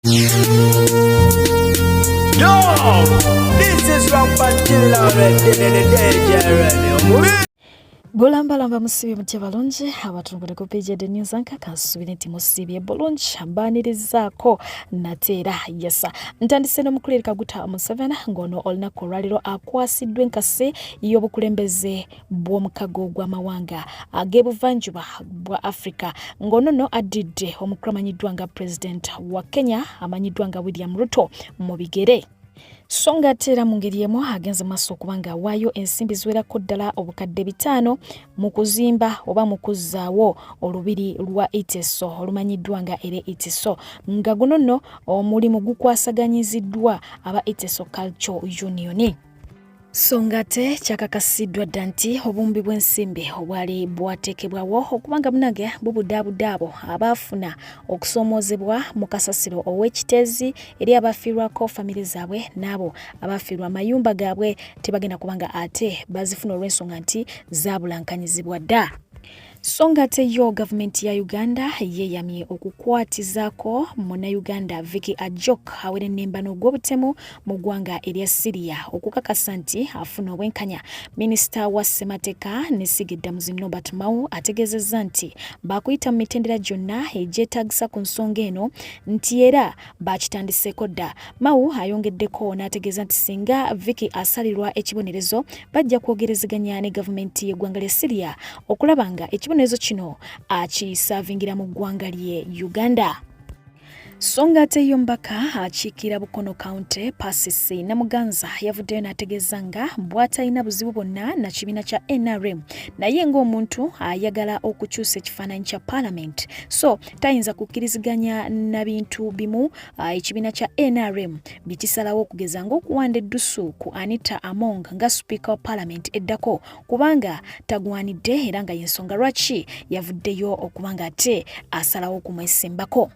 Yo, this is Rampant Killer already, the DJ. Bulambalamba musibi mutya balungi abatungule ku page ya The News Anchor kasubire nti musibi bulungi mbanirizaako nateera yesa ntandise n'omukulira Kaguta Museveni ngono olunaku olwaliro akwasiddwa enkasi y'obukulembeze bw'omukago gw'amawanga ag'ebuvanjuba bwa Africa ngono no adidde omukulu amanyiddwa nga President wa Kenya amanyiddwa nga William Ruto mu bigere. Songa tera mu ngeri emu agenze maaso kubanga waayo ensimbi ziwerako ddala obukadde 5 mu kuzimba oba mu kuzzaawo olubiri lwa Iteso olumanyiddwa nga ere Iteso nga guno nno omulimu gukwasaganyiziddwa aba Iteso Cultural Union. Songate kyakakasiddwa dda nti obumbi bw'ensimbi obwali bwateekebwawo okubanga munange bubudaabudaabo abaafuna okusoomoozebwa mu kasasiro ow'ekiteezi eri abafiirwako famire zaabwe n'abo abafiirwa amayumba gaabwe tebagenda kubanga ate bazifuna olw'ensonga nti zaabulankanyizibwa dda. Songate yo gavumenti ya Uganda yeyamye okukwatizaako Munnayuganda Vicky Ajok awere n'embano gw'obutemu mu ggwanga erya Syria okukakasa nti afuna obwenkanya. Minisita wa Ssemateeka n'Essiga Norbert Mao ategeezezza nti baakuyita mu mitendera gyonna egyetaagisa ku nsonga eno nti era baakitandiseeko dda. Mao ayongeddeko n'ategeeza nti singa Vicky asalirwa ekibonerezo bajja kwogerezeganya ne gavumenti y'eggwanga lya Syria okulaba nga ekibonerezo kino akisavingira mu ggwanga lye Uganda. Songate yombaka akiikira Bukono County Pasisi Namuganza yavuddeyo n'ategeeza nga bw'atalina buzibu bwonna na kibiina kya NRM naye ng'omuntu ayagala okukyusa ekifaananyi kya Parliament so tayinza kukkiriziganya na bintu bimu ekibiina kya NRM bikisalawo okugeza ng'okuwanda eddusu ku Anita Among nga Speaker wa Parliament eddako kubanga tagwanidde era nga y'ensonga lwaki yavuddeyo okubanga ate asalawo okumwesimbako.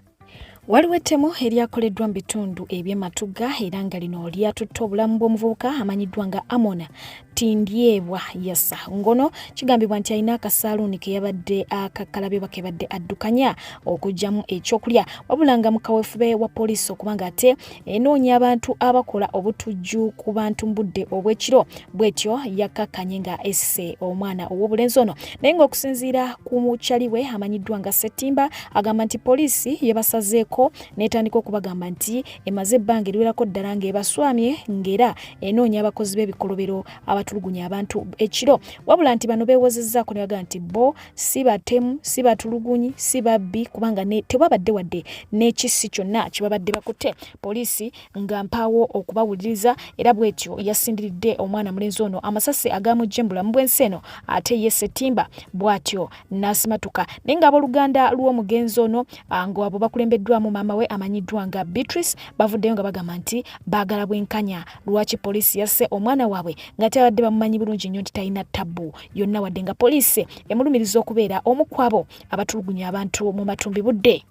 Waliwo ettemu eryakoleddwa mu bitundu eby'Ematugga era nga lino lyatutte obulamu bw'omuvubuka amanyiddwa nga Amona Tindyebwa Yasa ngono kigambibwa nti alina akasaaluuni ke yabadde akakalabye oba kebadde addukanya okugyamu ekyokulya wabula nga mukawefube wa poliisi okubanga ate enoonya abantu abakola obutujju ku bantu mu budde obw'ekiro bw'etyo yakkakkanye nga esse omwana ow'obulenzi ono naye ng'okusinziira ku mukyali we amanyiddwa nga Ssettimba agamba nti poliisi yebasazeeko n'etandika okubagamba nti emaze ebbanga eriwerako ddala ng'ebaswamye ng'era enoonya abakozi b'ebikolobero abatulugunya abantu ekiro wabula nti bano beewozezzaako ne bagamba nti bo si batemu si batulugunyi si babbi kubanga tewabadde wadde n'ekisi kyonna kibabadde bakutte. Poliisi nga mpaawo okubawuliriza era bw'etyo yasindiridde omwana mulenzi ono amasasi agaamujjembula mu bwensi eno ate ye Ssettimba bw'atyo n'asimatuka naye ng'abooluganda lw'omugenzi ono ng'abo bakulembeddwamu maama we amanyiddwa nga Beatrice bavuddeyo nga bagamba nti baagala bwenkanya lwaki poliisi yasse omwana waabwe nga tebadde bamumanyi bulungi nnyo nti talina tabbu yonna wadde nga poliisi emulumiriza okubeera omu ku abo abatulugunya abantu mu matumbi budde.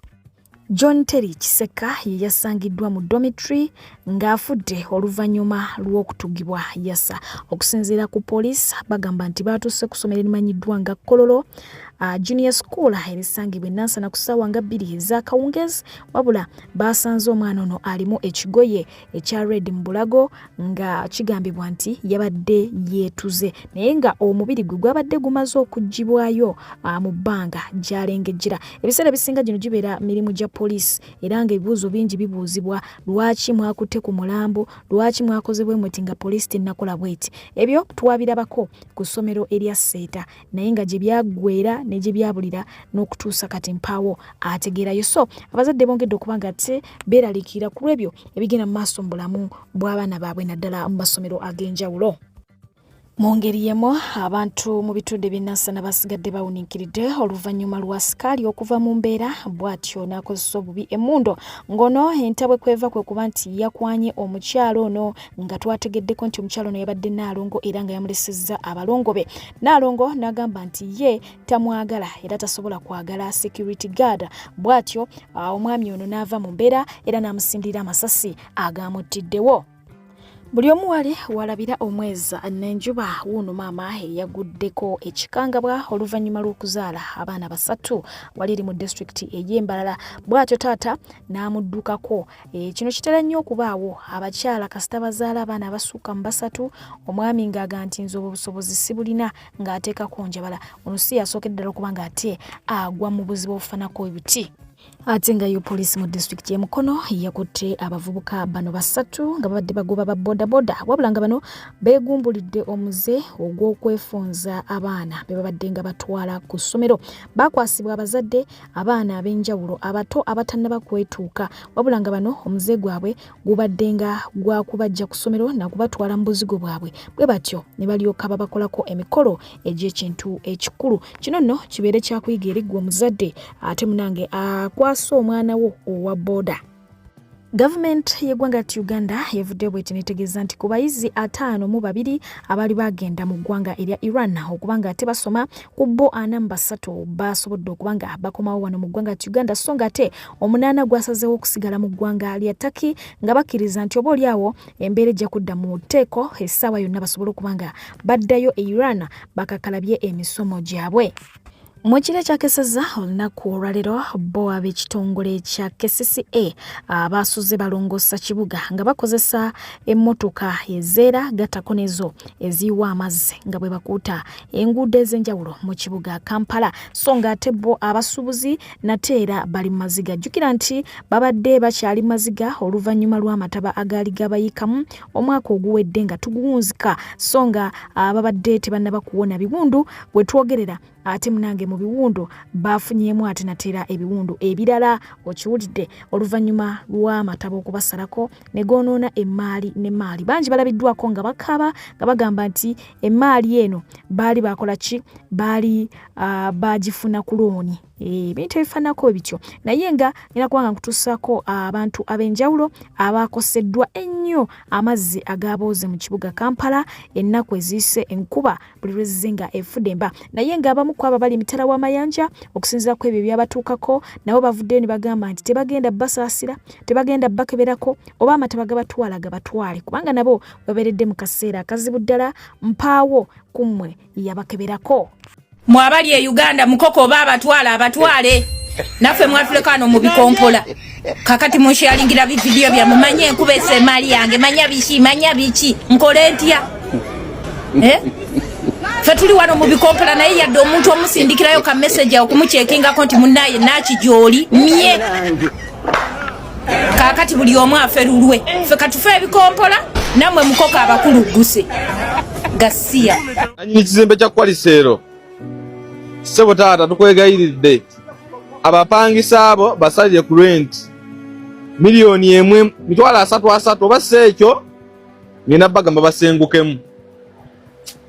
John Terry Kiseka ye yasangiddwa mu dormitory ng'afudde oluvannyuma lw'okutugibwa Yasa okusinziira ku poliisi bagamba nti baatuuse ku ssomero erimanyiddwa nga Kololo Junior School erisangibwa Nansana ku ssaawa nga 2 ez'akawungeezi wabula baasanze omwana ono alimu ekigoye ekya red mu bulago nga kigambibwa nti yabadde yeetuze naye nga omubiri gwe gwabadde gumaze okuggibwayo mu bbanga gy'alengejjera. Ebiseera bisinga gino gibeera mirimu gya poliisi era ng'ebibuuzo bingi bibuuzibwa lwaki mwakutte ku mulambo lwaki mwakoze bwe muti nga poliisi tennakola bweti. Ebyo twabirabako ku ssomero erya Seeta naye nga gye byaggweera ne gye byabulira n'okutuusa kati mpaawo ategeerayo so abazadde bongedde okubanga ate beeraliikirira ku lw'ebyo ebigenda mu maaso mu bulamu bw'abaana baabwe naddala mu masomero ag'enjawulo. Mu ngeri yemu abantu mu bitundu by'Nansana basigadde bawuniikiridde oluvannyuma lwa sikaali okuva mu mbeera bw'atyo n'akozesa obubi emmundo ngono entabwe kweva kwe kuba nti yakwanye omukyalo ono nga twategeddeko nti omukyalo ono yabadde Naalongo era nga yamulesezza abalongo be. Naalongo n'agamba nti ye tamwagala era tasobola kwagala security guard bw'atyo omwami ono n'ava mu mbeera era n'amusindira amasasi agamuttiddewo. Buli omu wali walabira omwezi n'enjuba wuno maama yaguddeko ekikangabwa oluvannyuma lw'okuzaala abaana basatu waliri mu district ey'Embalala bw'atyo taata n'amuddukako. Kino kitera nnyo okubaawo abakyala kasita bazaala abaana abasukka mu basatu omwami ng'aga nti nze obusobozi sibulina ng'ateekako njabala. Ono si yasookedde ddala okuba ng'ate agwa mu buzibu obufanako ebiti. Ate nga yo poliisi mu district y'e Mukono yakutte abavubuka bano basatu nga babadde bagoba ba bodaboda wabula nga bano beegumbulidde omuze ogw'okwefunza abaana be babadde nga batwala ku ssomero. Bakwasibwa abazadde abaana ab'enjawulo abato abatannaba kwetuuka wabula nga bano omuze gwabwe gubadde nga gwakubajja ku ssomero na kubatwala mu buzigo bwabwe. Bwe batyo ne balyoka babakolako emikolo egy'ekintu ekikulu. Kino nno kibeere kyakuyiga eri ggwe omuzadde ate munange kwasa omwana wo owa boda. Gavumenti y'eggwanga lya Uganda yavudde bw'eti netegeeza nti ku bayizi 52 abaali bagenda mu ggwanga erya Iran okuba nga ate basoma ku bo 43 basobodde okuba nga bakomawo wano mu ggwanga lya Uganda so nga ate 8 gwasazeewo okusigala mu ggwanga lya Turkey nga bakkiriza nti oba oliawo embeera ejja kudda mu tteeko essaawa yonna basobole okuba nga baddayo e Iran bakakalabye emisomo gyabwe. Mwekire kyakeseza olunaku olwaleero bo ab'ekitongole kya KCCA abasuze balongosa kibuga nga bakozesa emmotoka ezeera gattako nezo eziyiwa amazzi nga bwe bakuuta enguudo ez'enjawulo mu kibuga Kampala so nga ate bo abasuubuzi nate era bali mu maziga. Jjukira nti babadde bakyali mu maziga oluvannyuma lw'amataba agaali gabayikamu omwaka oguwedde nga tuguwunzika so nga babadde tebannaba kuwona biwundu bwe twogerera ate munange mu biwundu bafunyeemu ate nateera ebiwundu ebirala okiwulidde oluvannyuma lw'amataba okubasalako ne goonoona emmaali n'emmaali. Bangi balabiddwako nga bakaaba nga bagamba nti emmaali eno baali bakola ki baali bagifuna ku looni. Ebintu ebifaanako bityo naye nga nina kubanga nkutuusako abantu ab'enjawulo abakoseddwa ennyo amazzi agabooze mu kibuga Kampala ennaku eziyise enkuba buli lwezizze nga efudde emba naye nga abamu ku abo bali emitala w'amayanja okusinziira ku ebyo byabatuukako nabo bavuddeyo ne bagamba nti tebagenda basaasira tebagenda bakeberako oba amataba gabatwala gabatwale kubanga nabo babeeredde mu kaseera akazibu ddala mpaawo ku mmwe yabakeberako. Mwabali e Uganda mukoko baba abatwale naffe mwatulekano mu bikompola kakati mushalingira video bya mumanye nkubese mali yange manya bichi nkole ntya fatuli wano mu bikompola naye yadde omuntu omusindikirayo ka message okumuchekinga konti munaye nachi joli mie kakati buli omu aferulwe fe katufe bikompola namwe mukoko abakuluguse gasia anyi kizimbe kya kwalisero sebo taata tukwegayiridde abapangisa abo basalire ku rent milioni emwe mitwala 3 oba sekyo ngenda bagamba basengukemu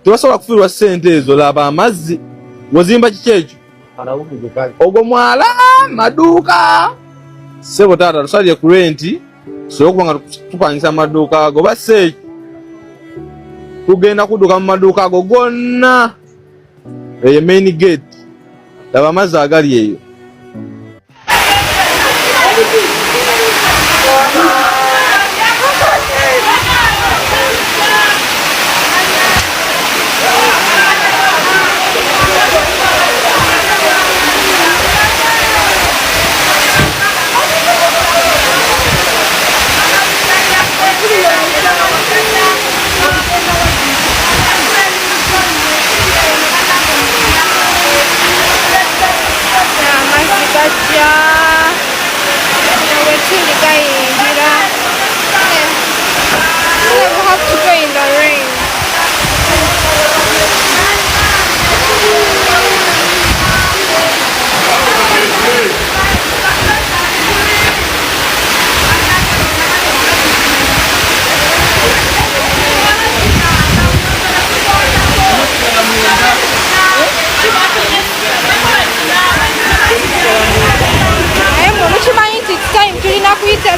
tubasobola kufiirwa sente ezo laba amazzi wozimba kikekyo ogwo mwala maduuka sebo taata tusalire ku rent so okubanga tupangisa amaduuka ago oba sekyo tugenda kuduka mu maduuka ago gonna eyo main gate laba amazzi agali eyo.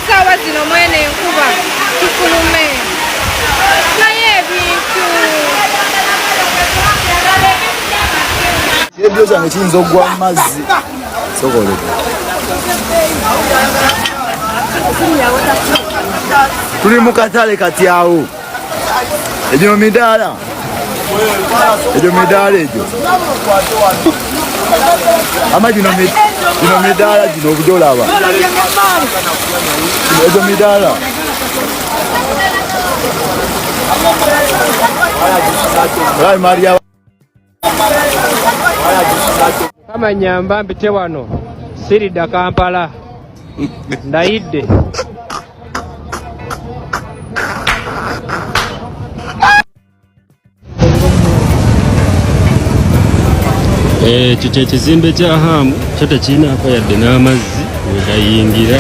Sawa zino mwene nkuba kikulume naye ebintu ebyo zange kiyinza okugwa mu mazzi sokoleka tuli mu katale kati awo Egyo midaala. Egyo midaala egyo. Ama gino midaala gino obujolaba. Egyo midaala. Rai Maria. Kama nyamba mpite wano sirida Kampala ndayidde ekyo ekizimbe kya Hamu kyo tekirinaako yadde n'amazzi wegayingira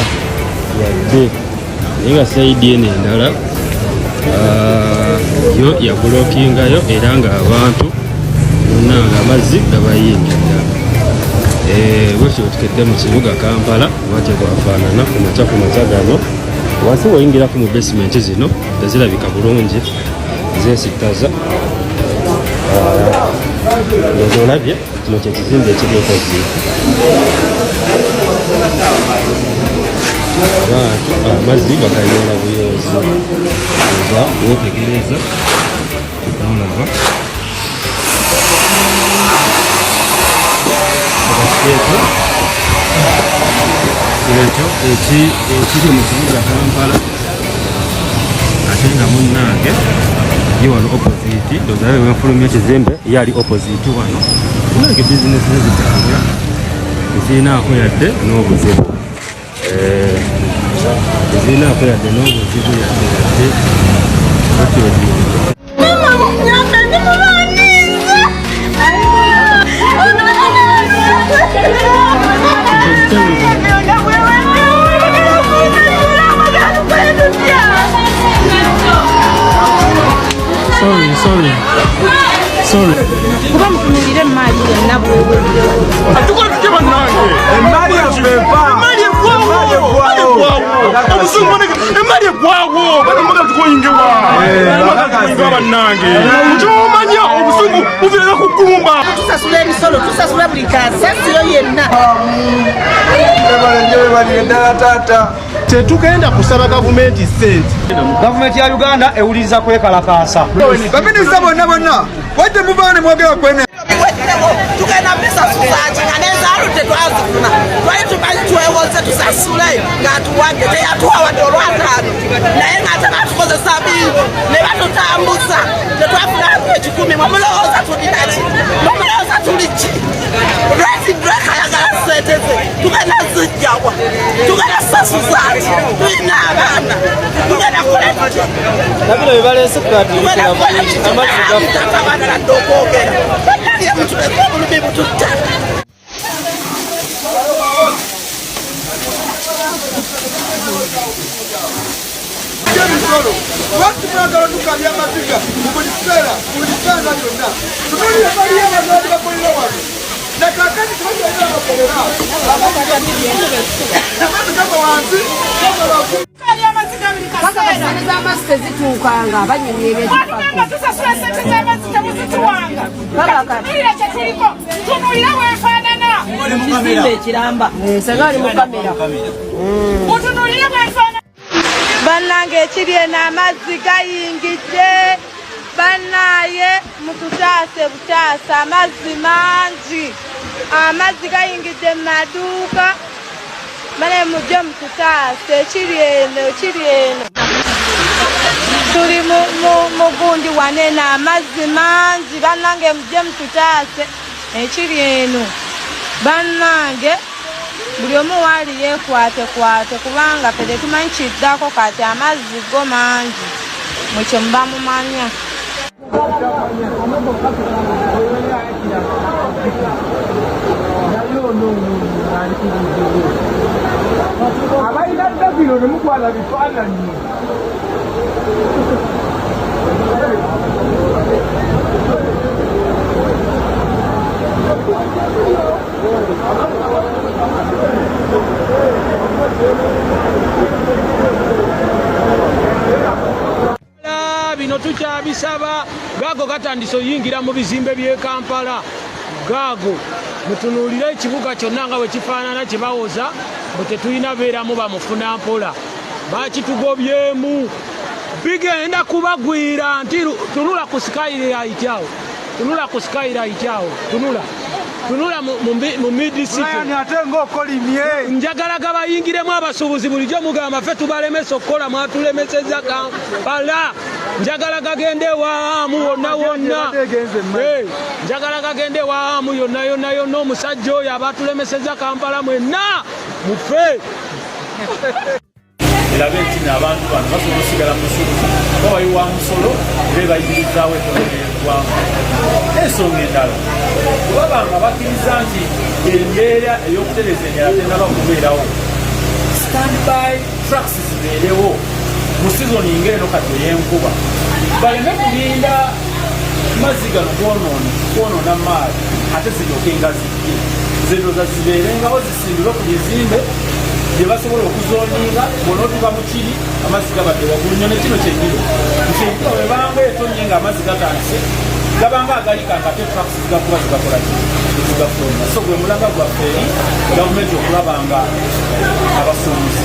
yadde naye nga sayidi eno endala yo yabulokingayo era ng'abantu bonna nga amazzi gabayingira. Bwekyo tukedde mu kibuga Kampala bwatyo bwafaanana ku maca gano. Wansi woyingirako mu basementi zino tezirabika bulungi zeesittaza. Ndozo olabye kino kyekizimbe ekiri opposite. Abantu amazzi bagayola buyonzi oba wotegereza olaba ekyo ekiri mu kibuga Kampala ate nga munnange ye wano opposite ndozayo wenfulumya ekizimbe yali opposite wano munange bizinesi nezitambula ezirinaako yadde n'obuzibu ezirinaako yadde n'obuzibu yadde Sorry. Kuba mutunulire emmali yonna bwewe. Atukola tutya bannange? Emmali yafeefa. Emmali eggwawo. Obusungu emmali eggwawo. Bano mbaga tukoyingewa. Tukoyingewa bannange. Kyomanya obusungu buviira ku kkumba. Tusasula emisolo, tusasula buli kasasiro yenna. Ebalengere ddala taata. Tetugenda kusaba gavumenti ssente. Gavumenti ya Uganda ewuliriza kwekalakaasa. Baminisita bonna wadde mubaane mwogera kwene. Tugenda bisasula nga n'ezaaludde twazifuna. Twali tumanyi twewoze tusasule ng'atuwadde teyatuwa wadde olwataano. Naye ng'ate baatukozesa bingi ne batutambuza. Tetwafuna ekikumi mulowooza tulina ki? Mulowooza tuli ki? Drake ayagala ssente ze tugenda zijjawa. Tugenda sasuza ki? Tulina abaana. Tugenda kola ki? Nabino bye baleese kati Tugenda kola ki? Tugenda abaana ladde okwogera. Bannange mutuleke obulumi bututta. Emisolo lwaki mwagala tukabya amaziga mu buli kiseera buli kiseera kyonna tumalire baliyo abazaali bakolera wano nakakati tubajaira abakolera amazzi gava wansi Amazzi tezituukanga banyumya ebyekifaako. Tusasula ssente z'amazzi temuzituwanga. Tunulira kye tuliko. Tunulira bwefaanana. Ekizimbe ekiramba. Senga ali mu kamera. Mutunulire bwefaanana. Bannange ekiri eno amazzi gayingidde. Bannaye mututaase butaasa amazzi mangi. Amazzi gayingidde mu maduuka. Bane mujje mututaase ekiri eno. Tuli mu gundi wanene amazzi mangi bannange mujje mututaase ekiri eno. Bannange buli omu waali yeekwate kubanga ffe tetumanyi kiddako kati amazzi go mangi mukyo muba mumanya. abalina dabiro ne mukwala bifaananyi. Bino tukyabisaba gaago gatandise oyingira mu bizimbe by'e Kampala. Gaago mutunuulire ekibuga kyonna nga bwe kifaanana kye bawoza bwe tetulina beeramu bamufuna mpola. Bakitugobyemu bigenda kubagwira nti tunula ku skyline ayityawo tunula ku skyline ayityawo tunula mu mid city ate ng'okolimye njagala gabayingiremu abasuubuzi bulijjo mugamba ffe tubalemesa okukola mwatulemeseza Kampala njagala gagende waamu wonna njagala gagende waamu yonna omusajja oyo abatulemeseza Kampala mwenna mufe erabe nti abantu bano basobola osigala mu busuubuzi babayiwa musolo era bayigirizaawo eggwanga. Ensonga endala baba nga bakkiriza nti embeera ey'okutereza enjala tennaba kubeerawo, standby trucks zibeerewo mu sizoni ng'eno kati ey'enkuba, baleme kulinda mazzi gano kwonoona maali ate ziryoke nga zijje zendoza zibeerengawo zisimbirwe ku bizimbe gye basobola okuzooninga bw'onootuka mu kiri amazzi gabadde waggulu nnyo ne kino kyennyini nti enkuba bwe banga etonnye nga amazzi gatandise gabanga agalikanga ate trucks zigakuba zigakola zigafuluma. So gwe mulanga gwaffe eri gavumenti okulaba nga abasuubuzi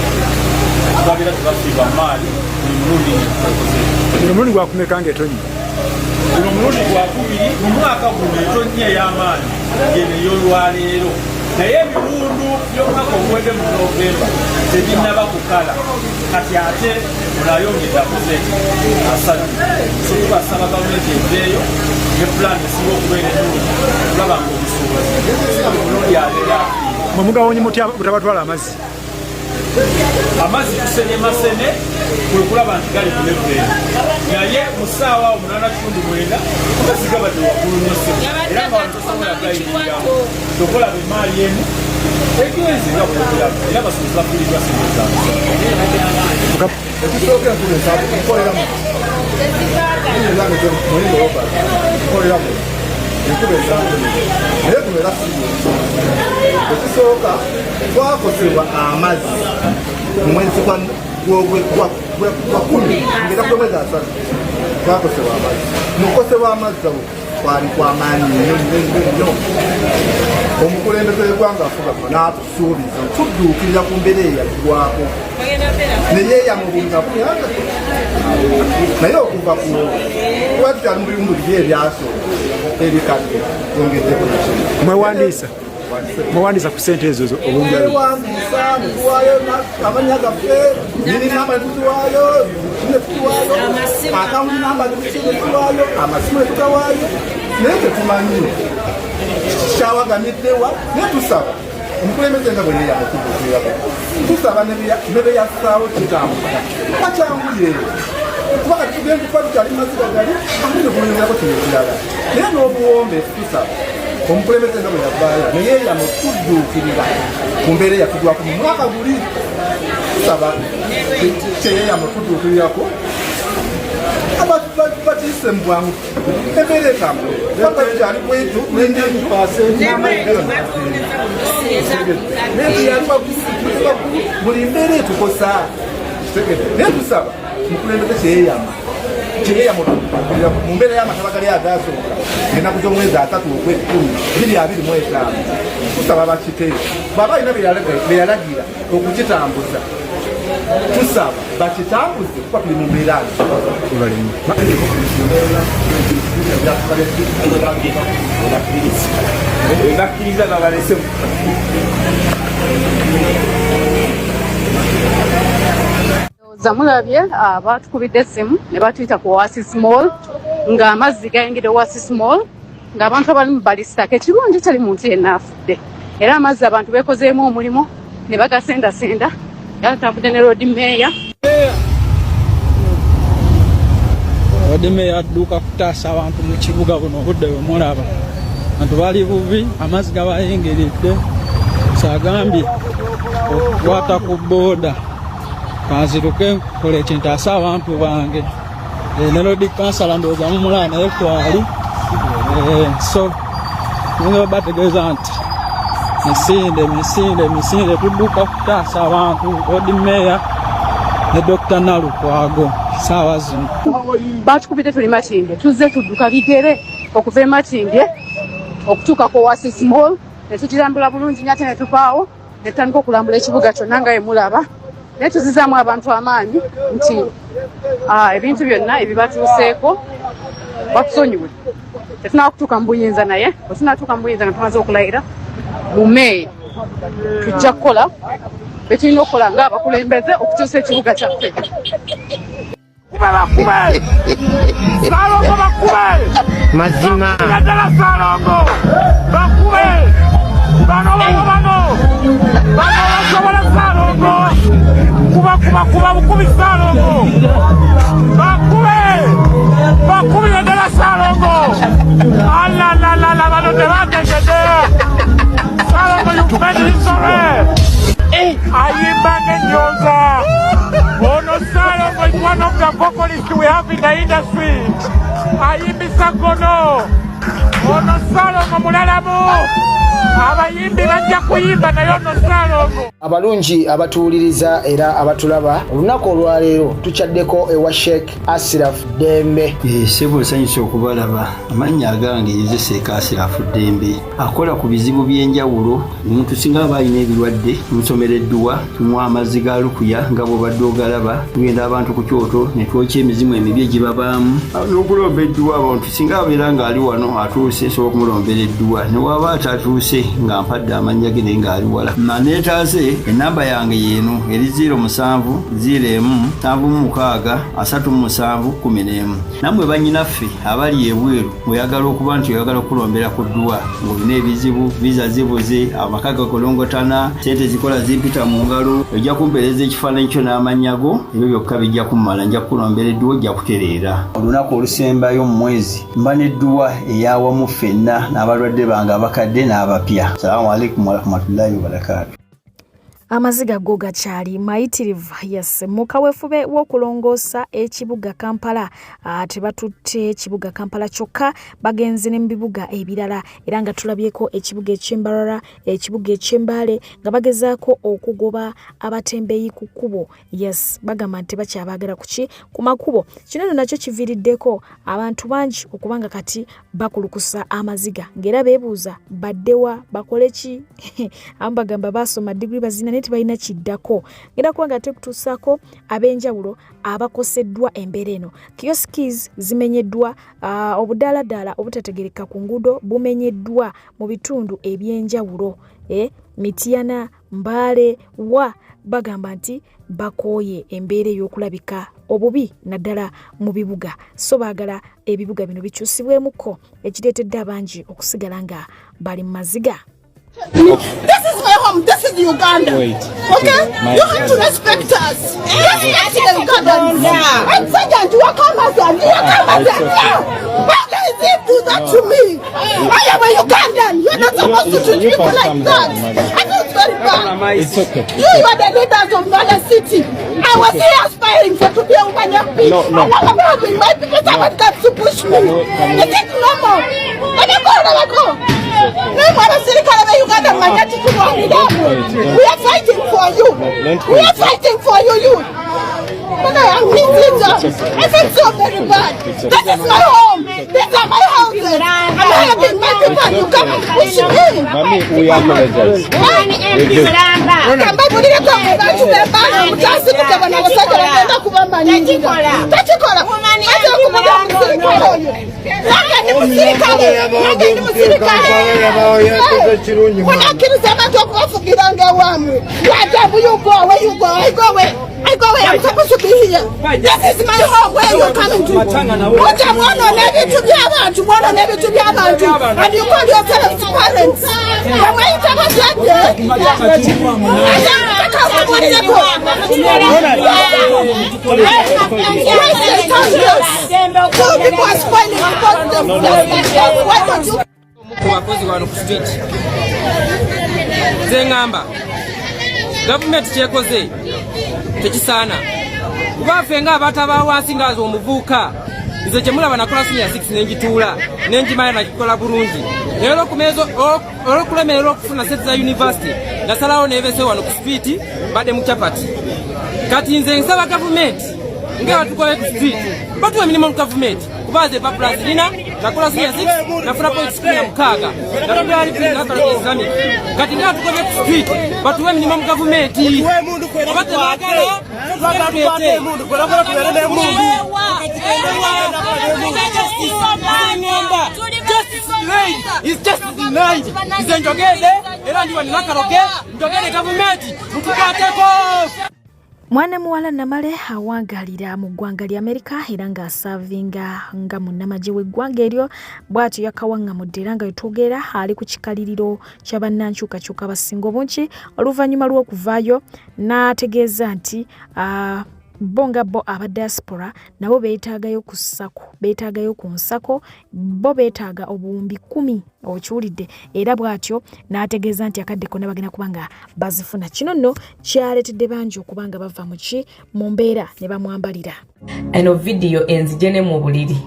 tubabeera tebafiibwa mu maali buli mulundi Guno mulundi gwakumeka ng'etonnye? Guno mulundi gwakubiri mu mwaka guno etonnye ey'amaanyi yeno ey'olwaleero, naye ebiwundu by'omwaka oguwedde mu Novemba tebinnaba kukala kati ate munayongedde akuzeti asatu. So tubasaba gavumenti eveeyo ne pulaani esinga okubeera ennungi okulaba nga obusuubuzi mulundi abeera afiire. Mwe mugawonye mutya butabatwala amazzi? Amazzi tusenemasene kwe kulaba nti gali ku level, naye mu ssaawa 8:9 amazzi gabadde waggulu nnyo era nga wano tosobola gayimiriramu tokolaba emaali emu egenze nga bwekiraba era abasuubuzi bafiiriddwa sente zaabwe. ekisooka enkulu ensaabu kukoleramu kukoleramu enkuba ensanvu naye kuno era sigo ekisooka twakosebwa amazzi mu mwezi gwa 10 ngera ku mwezi asatu twakosebwa amazzi. mukosebwa amazzi abo kwali kwamaanyi nnyo. omukulembeze w'eggwanga afuga n'atusuubiza tudduukirira ku mbeera eyatugwako neyeeyama obulina buyaga naye okuva kuba tukyali mu biwundu biri ebyasooka ebikadde twongeddeko nakino. Mwewandiisa ku ssente ezo obungiwandiisa netuwaayo amanya gaffe nirinamba netutuwaayo netutuwaayo akawunti namba netutuwaayo amasimu netutawaayo naye tetumanyi kyawagamiddewa naye tusaba omukulembeze nga bwe yeyamukubukulirako tusaba nebeyasaawo kitambula bakyanguyire kuba kati tugenda tukuba tukyali maziga gali akute kulemerako kino ekirala naye n'obuwombe tusaba omukulembeze nga bwe yavaayo naye yamutudduukirira ku mbeera eyatugwako mu mwaka guli tusaba kyeyeyamutudduukirirako batiise mu bwangu embeera etambule papa kyali bwetu buli mbeera etukosa naye tusaba omukulembeze kyeyeyama mu mbeera y'amataba gali agasooka ennaku z'omwezi 3 Ogw'Ekumi 2025 tusaba bakiteeyo baba alina beyalagira okukitambuza tusaba bakitambuze kuba tuli mu mbeera bakkiriza babalese Zamulabye batukubidde essimu ne batuyita ku Oasis Mall ng'amazzi gayingidde Oasis Mall ng'abantu abali mu balisitaka ekirungi tali muntu yenna afudde era amazzi abantu beekozeemu omulimu ne bagasendasenda yatambudde ne Road Mayor. Road Mayor adduuka kutaasa abantu mu kibuga buno obudde bwe mulaba abantu bali bubi amazzi gabayingiridde sagambye okukwata ku booda kanziruke kola ekintu asa abantu bange ne Road Council ndowooza mumulaba naye kwali so nga bategeeza nti misinde tudduka kutaasa abantu Road Mayor ne Dr. Nalukwago saawa zino batukubidde tuli Makindye tuzze tudduka bigere okuva e Makindye okutuuka ku Oasis Mall ne tukirambula bulungi ate ne tuvaawo ne tutandika okulambula ekibuga kyonna nga bwe mulaba netuzizaamu abantu amaanyi nti ebintu byonna ebibatuuseeko batusonyiwe. Tetunaba kutuuka mu buyinza naye bwe tunatuuka mu buyinza nga tumaze okulayira mu May tujja kukola bye tulina okukola ng'abakulembeze okukyusa ekibuga kyaffe. Salongo bakube mazima naddala Salongo bakube bano basobola Salongo kuba bukubi Salongo bakube naddala Salongo alalala bano tebategede Salongo you made history ayimba n'enjonza. Ono Salongo is one of the vocalists we have in the industry. Ayimbisa gono. Ono Salongo mulalamu. Abayimbi bajja kuyimba naye ono Salongo. Abalungi abatuwuliriza era abatulaba olunaku olwaleero tukyaddeko ewa Sheikh Ashraf Dembe. Sebo sanyusa okubalaba amannya agange Seeka Ashraf Dembe akola ku bizibu by'enjawulo. Omuntu singa aba alina ebirwadde musomereddwa tumuwa amazzi ga lukuya nga bw'obadde ogalaba tugenda abantu ku kyoto ne twokya emizimu emibi egibabaamu n'okulomba edduwa. Abantu singa abeera ng'ali wano atuuse sobola okumulombera edduwa ne waba atatuuse nga mpadde amannya ge naye ng'ali wala. Neetaase enamba yange yeeno eri 0707763711. Nammwe bannyinaffe abali ebweru oyagala okuba nti oyagala okulombera ku dduwa ng'olina ebizibu viza zibuze amaka gakolongotana sente zikola zimpita mu ngalo ojja kumpeereza ekifaananyi kyo n'amannya go ebyo byokka bijja kummala nja kukulombera edduwa ojja kutereera. Olunaku olusembayo mu mwezi mba n'edduwa ey'awamu ffenna n'abalwadde bange abakadde n'abapya. Assalamu alaikum warahmatullahi wabarakatuh. Amaziga go gakyali mayitirivu. Yes, mu kaweefube w'okulongoosa ekibuga Kampala tebatutte ekibuga Kampala kyokka bagenze ne mu bibuga ebirala era nga tulabyeko ekibuga eky'Embarara ekibuga eky'Embale nga bagezaako okugoba abatembeeyi ku kkubo. Yes, bagamba nti bakyabaagala ku makubo. Kino nakyo kiviiriddeko abantu bangi okubanga kati bakulukusa amaziga ng'era beebuuza baddewa bakole ki. Bagamba basoma digiri bazina tibalina kiddako ngenda kuba nga tekutuusaako ab'enjawulo abakoseddwa embeera eno. Kioskis zimenyeddwa, obuddaladdaala obutategereka ku nguudo bumenyeddwa mu bitundu eby'enjawulo. Mityana, Mbale wa bagamba nti bakooye embeera ey'okulabika obubi naddala mu bibuga, so baagala ebibuga bino bikyusibwemuko ekireetedde abangi okusigala nga bali mu maziga. This is my home. This is Uganda. Wait. Okay? You have to respect us. Yes, yes, Uganda. I'm Sergeant Wakamazan. How can you do that to me? I am a Ugandan. You're not supposed to treat people like that. I feel very bad. It's okay. You are the leaders of Ghana City. I was here aspiring for to be a Ugandan MP. No. I want to be my people. Someone comes to push me. Is it normal? Let me go. We are fighting for you. We are fighting for you. But I am missing them. I feel so very bad. This is my home. These are my houses. I'm having my people. You come and push me. Mami, we apologize. I go away. I'm supposed to be here. This is my home. Where you're coming to? What I want on every to be about. You want on every to be about. And you call yourselves parents. And when you talk about that, people are spoiling them. Why don't you? Zengamba government kyekoze tekisaana kuba ffe nga abataba wansi ngaazo omuvuuka nze kye mulaba nakola senior 6 nenjituula nenjimanya nakikola bulungi naye olw'okulemererwa okufuna sente za university nasalawo neebese wano ku street mbadde mu chapati kati nze nsaba gavumenti nga batukoye ku street batuwa minimum government kuba nze empapula zirina nakola senior 6 nafuna points 16 natudali nakala Islamic kati ndio tukoje ku street batuwe minimum government tuwe mundu kwera bakala twagatuete mundu kwera kwera tuwerene mundu is just denied izenjogede era ndiwa ninakaroke njogede government mutukateko. Mwana muwala Namale awangalira mu ggwanga lya Amerika era nga asavinga nga munnamagye w'eggwanga eryo bw'atyo yakawaŋŋamudde era nga yetwogera ali ku kikaliriro ky'abannankyukakyuka abasinga obungi oluvannyuma lw'okuvaayo n'ategeeza nti bonga bo aba diaspora nabo beetaagayo ku ssako beetaagayo ku nsako bo beetaaga obuwumbi 10 okiwulidde era bw'atyo n'ategeeza nti akaddeko ne bagenda kubanga bazifuna. Kino nno kyaleetedde bangi okubanga bava mu mbeera ne bamwambalira. Eno vidiyo enzije ne mu buliri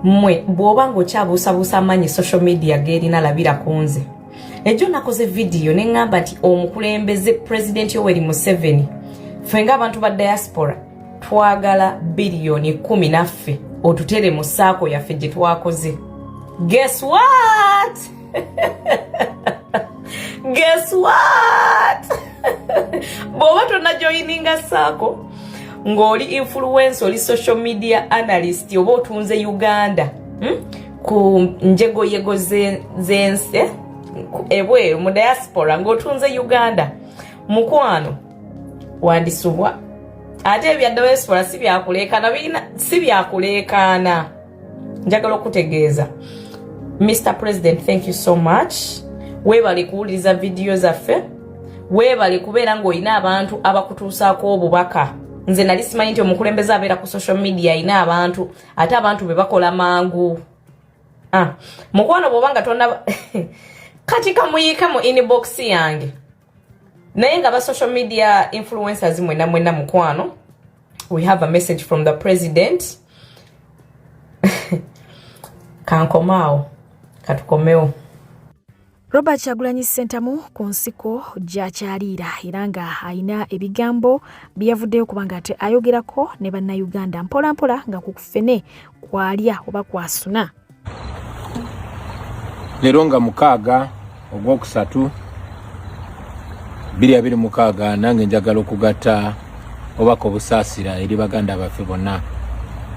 mmwe bw'oba ng'okyabuusabuusa amanyi social media geerina labira ku nze ejjo nakoze vidiyo ne ŋŋamba nti omukulembeze President Yoweri Museveni fenga abantu ba diaspora twagala billioni 10 naffe otutere mu saako yaffe gye twakoze. Guess what? Guess what? Bw'oba tonajoyininga saako ng'oli influence oli social media analyst oba otunze Uganda ku njegoyego z'ensi ebweru mu diaspora ng'otunze Uganda mukwano wandisubwa ate ebya diaspora si byakuleekaana njagala okutegeeza. Mr. President, thank you so much. Weebale kuwuliriza video zaffe, weebale kubeera ng'olina abantu abakutuusaako obubaka. Nze nali simanyi nti omukulembeze abeera ku social media alina abantu ate abantu be bakola mangu. Mukwano bw'oba nga tonna kati kamuyiika mu inbox yange naye nga ba social media influencers mwena mukwano, we have a message from the president. Kankomao katukomeo. Robert Kyagulanyi Ssentamu ku nsiko gy'akyaliira era nga alina ebigambo byavuddeyo kubanga ate ayogerako ne bannayuganda mpola mpola nga ku kufene kwalya oba kwasuna. Leero nga 6 Ogwokusatu 2026 nange njagala okugatta obako obusaasira eri baganda baffe bonna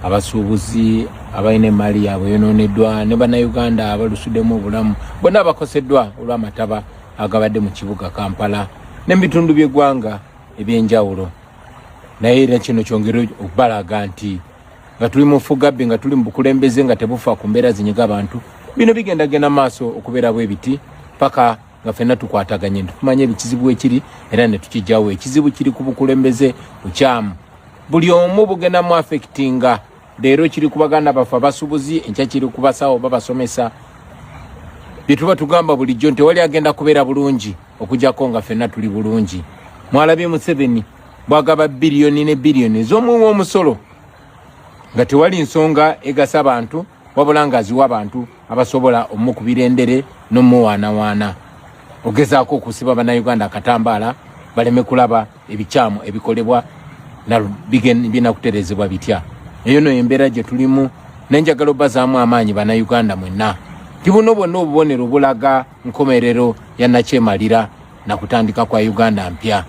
abasuubuzi abalina emmali yaabwe yonooneddwa ne bannayuganda abalusuddemu obulamu bonna abakoseddwa olw'amataba agabadde mu kibuga Kampala n'ebitundu by'eggwanga ebyenjawulo. Naye era kino kyongera okubalaga nti nga tuli mu Fugabbi nga tuli mu bukulembeze nga tebufa ku mbeera zinyiga abantu bino bigendagenda maaso okubeera bwebiti paka nga ffenna tukwataganye tumanye ebikizibu ekiri era ne tukijjawo. Ekizibu kiri ku bukulembeze bukyamu buli omu bugenda mu affectinga. Leero kiri ku baganda baffe abasuubuzi, enkya kiri ku basawo babasomesa. Bye tuba tugamba bulijjo nti wali agenda kubeera bulungi okujjako nga ffenna tuli bulungi. Mwalabye Museveni bwagaba biliyoni ne biliyoni ez'omuwa omusolo nga tewali nsonga egasa abantu wabula nga aziwa abantu abasobola omukubira endere n'omuwaanawaana. Ogezaako okusiba bannayuganda akatambaala baleme kulaba ebikyamu ebikolebwa na binakuterezebwa bitya. Eyo no embeera gye tulimu nenjagala obbazaamu amaanyi bannayuganda mwenna. Tibuno bwonna obubonero bulaga nkomerero ya nakyemalira na kutandika kwa Uganda mpya.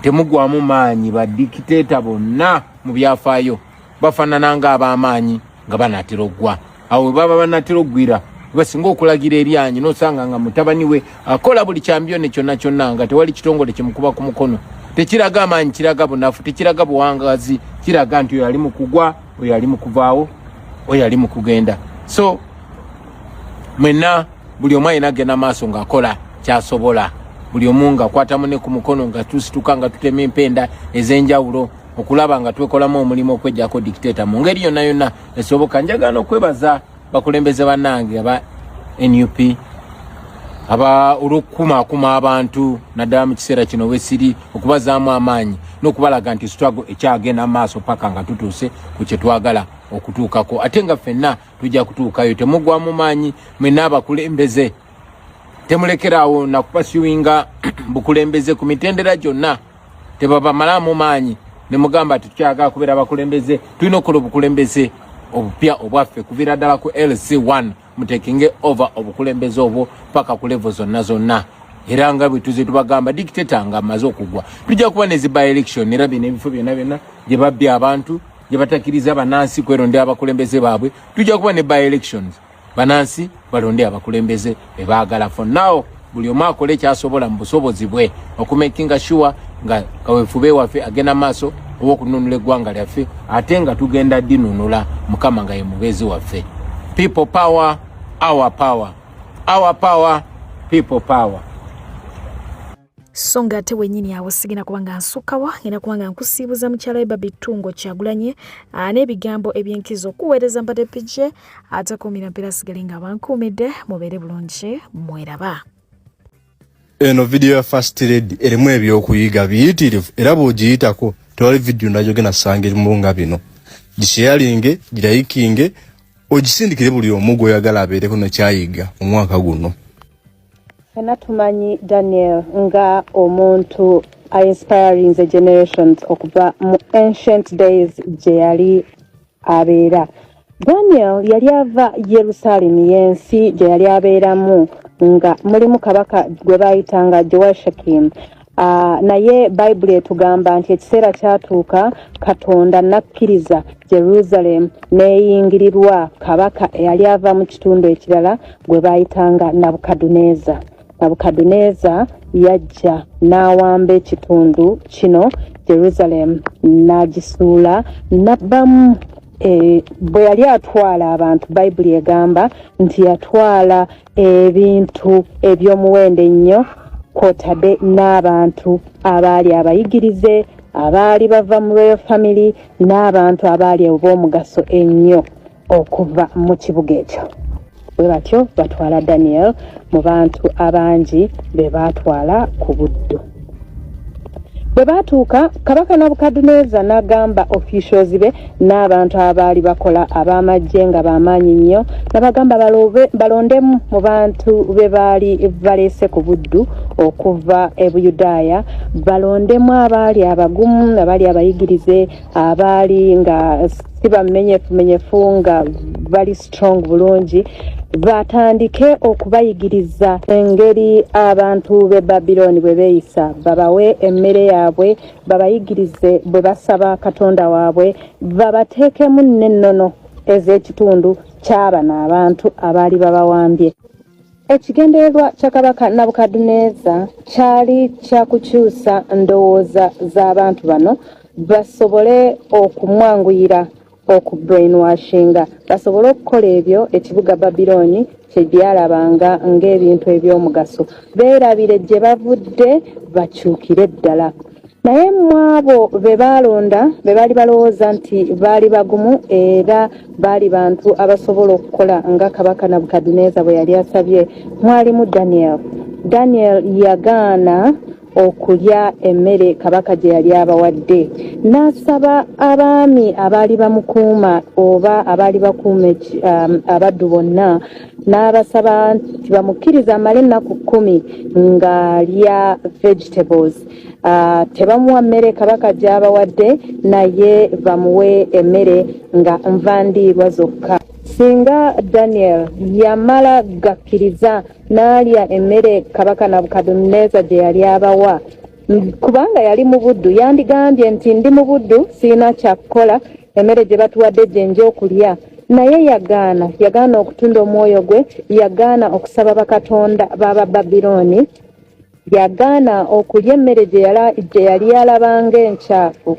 Temugwamu maanyi badikiteeta bonna mu byafaayo bafaanana ng'ab'amaanyi nga banaatera oggwa. Awo baba banaatera oggwira basinga okulagira eryanyi n'osanga nga mutabani we akola buli kyambyone kyonna kyonna nga tewali kitongole kimukuba ku mukono. Tekiraga amaanyi, kiraga bunafu, tekiraga buwangazi, kiraga nti oyo ali mu kugwa, oyo ali mu kuvaawo, oyo ali mu kugenda. So mwenna buli omu alina agenda maaso ng'akola kyasobola. Buli omu ng'akwatamu ne ku mukono nga tusituka nga tutema empenda ez'enjawulo okulaba nga twekolamu omulimu okweggyako dictator mu ngeri yonna yonna esoboka. Njagala okwebaza bakulembeze bannange aba NUP aba olw'okukumaakuma abantu naddala mu kiseera kino wesiri okubazaamu amaanyi n'okubalaga nti struggle ekyagenda maaso paka nga tutuuse ku kye twagala okutuukako. Ate nga ffenna tujja kutuukayo. Temugwamu maanyi mwenna abakulembeze, temulekeraawo nakupasuwinga bukulembeze ku mitendera gyonna. Tebabamalamu maanyi ne mugamba tukyagala kubeera abakulembeze, tulina okukola obukulembeze obupya obwaffe kuvira ddala ku LC1 mutekinge over obukulembeze obwo paka ku level zonna era nga bituze tubagamba dictator nga amaze okugwa tujja kuba ne by election era bino ebifo byonna gye babbya abantu gye batakiriza banansi kweronde abakulembeze baabwe tujja kuba ne by elections banansi balonde abakulembeze bebaagala for now buli omu akole kyasobola mu busobozi bwe okumakinga sure nga kawefube waffe agenda maaso owokununula eggwanga lyaffe ate nga tugenda dinunula mukama nga ye mubeezi waffe. People power, our power. Our power, people power. Songa ate wenyini awo sigina kubanga nsukawa ngina kubanga nkusibuza mukyala we Babitungo Kyagulanyi n'ebigambo ebyenkizo okuweereza mpate pije ate kumira mpera sigalinga bankumidde mubeere bulungi mweraba. Eno video ya First Lady erimu ebyokuyiga biyitirivu era bw'ogiyitako tewali video najogena sange munga bino gisharinge girayikinge ogisindikire buli omu gwoyagala abeereko nekyayiga omwaka guno. Tumanyi Daniel nga omuntu inspiring the generations okuva mu ancient days gye yali abeera. Daniel yali ava Yerusalemu yensi gye yali abeeramu nga mulimu kabaka gwe bayitanga Jehoiakim. Naye Bible etugamba nti ekiseera kyatuuka Katonda nakkiriza Jerusalem neeyingirirwa kabaka eyali ava mu kitundu ekirala gwe bayitanga Nabukaduneza. Nabukaduneza yajja n'awamba ekitundu kino Jerusalem n'agisuula n'abbamu bwe yali atwala abantu Bible egamba nti yatwala ebintu eby'omuwendo ennyo kwotadde n'abantu abaali abayigirize abaali bava mu royal family n'abantu abaali obw'omugaso ennyo okuva mu kibuga ekyo. Bwe batyo batwala Daniel mu bantu abangi be batwala ku buddu. Bwe batuuka kabaka Nabukaduneza n'agamba officials be n'abantu abaali bakola ab'amagye nga bamaanyi nnyo n'abagamba balondemu mu bantu be baali baleese ku buddu okuva e Buyudaaya balondemu abaali abagumu abaali abayigirize abaali nga si bamenyefu nga bali strong bulungi batandike okubayigiriza engeri abantu be Babiloni bwe beeyisa babawe emmere yaabwe babayigirize bwe basaba Katonda waabwe babateekemu n'ennono ez'ekitundu ky'abano abantu abaali babawambye. Ekigendererwa kya kabaka Nabukaduneza kyali kyakukyusa ndowooza z'abantu bano basobole okumwanguyira okubrainwashinga basobole okukola ebyo ekibuga Babiloni kye byalabanga ng'ebintu eby'omugaso beerabire gye bavudde bakyukire ddala. Naye mwabo be baalonda be baali balowooza nti baali bagumu era baali bantu abasobola okukola nga kabaka Nabukaduneza bwe yali asabye mwalimu Daniel. Daniel yagaana okulya emmere kabaka gye yali abawadde n'asaba abaami abaali bamukuuma oba abaali bakuuma abaddu bonna n'abasaba nti bamukkiriza amale ennaku 10 ng'alya vegetables. Tebamuwa mmere kabaka gy'abawadde naye bamuwe emmere nga nvandiirwa zokka. Singa Daniel yamala gakkiriza n'alya emmere kabaka Nabukaduneza gye yali abawa kubanga yali mu buddu yandigambye nti ndi mu buddu sirina kyakukola emmere gye batuwadde gye nja okulya. Naye yagaana okutunda omwoyo gwe yagaana okusaba bakatonda b'aba Babiloni yagaana okulya emmere gye yali alabanga enkyafu.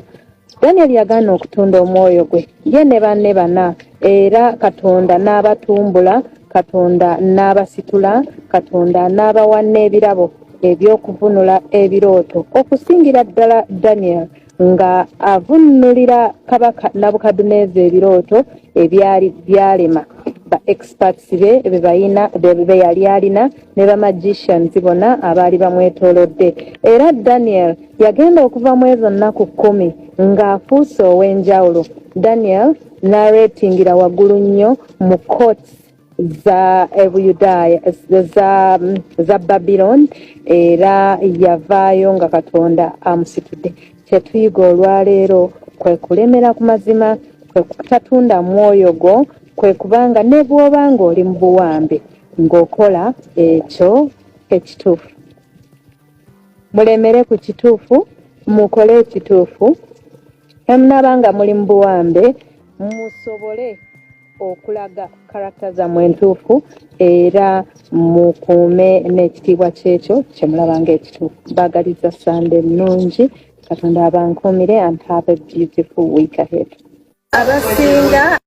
Daniel yagaana okutunda omwoyo gwe ye ne banne bana era Katonda n'abatumbula Katonda n'abasitula Katonda n'abawa n'ebirabo eby'okuvunula ebirooto okusingira ddala Daniel nga avunulira kabaka Nabukaduneza ebirooto ebyali byalema ba experts be yali alina ne ba magicians bonna abaali bamwetoolodde. Era Daniel yagenda okuva mu ezo nnaku 10 ng'afuuse ow'enjawulo. Daniel n'areetingira waggulu nnyo mu courts za Buyudaaya za Babylon era yavaayo nga Katonda amusitudde. Kye tuyiga olwaleero kwe kulemera ku mazima tatunda mwoyo gwo kwe kubanga ne bw'oba ng'oli mu buwambe ng'okola ekyo ekituufu. Mulemere ku kituufu, mukole ekituufu. Emunaaba nga muli mu buwambe musobole okulaga karakita zammwe entuufu era mukuume n'ekitiibwa kyekyo kye mulaba ng'ekituufu. Baagaliza Sande nnungi, Katonda abankuumire and have a beautiful week ahead. Abasinga